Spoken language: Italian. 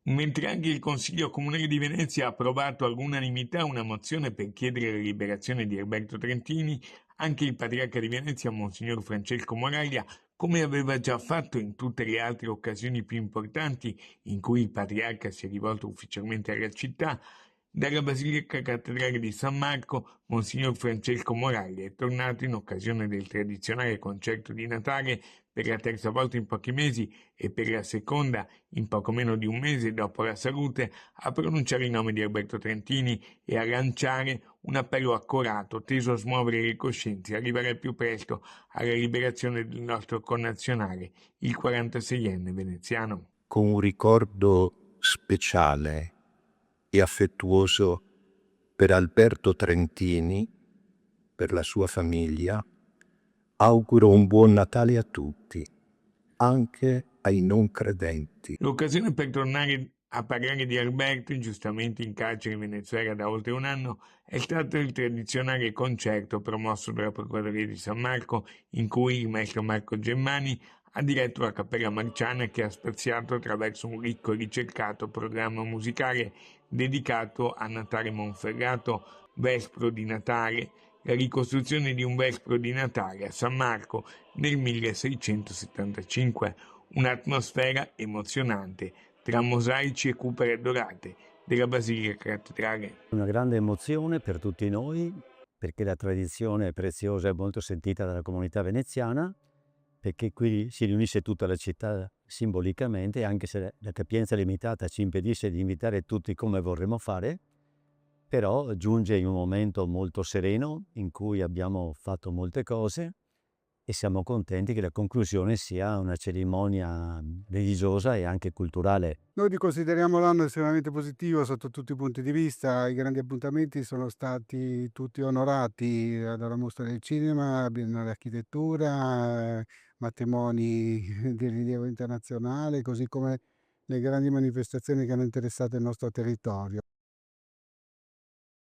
Mentre anche il Consiglio Comunale di Venezia ha approvato all'unanimità una mozione per chiedere la liberazione di Alberto Trentini, anche il Patriarca di Venezia, Monsignor Francesco Moraglia, come aveva già fatto in tutte le altre occasioni più importanti in cui il Patriarca si è rivolto ufficialmente alla città, dalla Basilica Cattedrale di San Marco, Monsignor Francesco Moraglia è tornato in occasione del tradizionale concerto di Natale per la terza volta in pochi mesi e per la seconda in poco meno di un mese dopo la salute, a pronunciare il nome di Alberto Trentini e a lanciare un appello accorato teso a smuovere le coscienze e arrivare al più presto alla liberazione del nostro connazionale, il 46enne veneziano. Con un ricordo speciale e affettuoso per Alberto Trentini, per la sua famiglia, auguro un buon Natale a tutti, anche ai non credenti. L'occasione per tornare a parlare di Alberto, ingiustamente in carcere in Venezuela da oltre un anno, è stato il tradizionale concerto promosso dalla Procuratoria di San Marco, in cui il maestro Marco Gemmani ha diretto la Cappella Marciana che ha spaziato attraverso un ricco e ricercato programma musicale dedicato a Natale Monferrato, Vespro di Natale, la ricostruzione di un Vespro di Natale a San Marco nel 1675, un'atmosfera emozionante tra mosaici e cupole dorate della Basilica Cattedrale. Una grande emozione per tutti noi, perché la tradizione è preziosa e molto sentita dalla comunità veneziana, perché qui si riunisce tutta la città simbolicamente, anche se la capienza limitata ci impedisce di invitare tutti come vorremmo fare, però giunge in un momento molto sereno in cui abbiamo fatto molte cose e siamo contenti che la conclusione sia una cerimonia religiosa e anche culturale. Noi consideriamo l'anno estremamente positivo sotto tutti i punti di vista. I grandi appuntamenti sono stati tutti onorati dalla Mostra del Cinema, Biennale Architettura, matrimoni di rilievo internazionale, così come le grandi manifestazioni che hanno interessato il nostro territorio.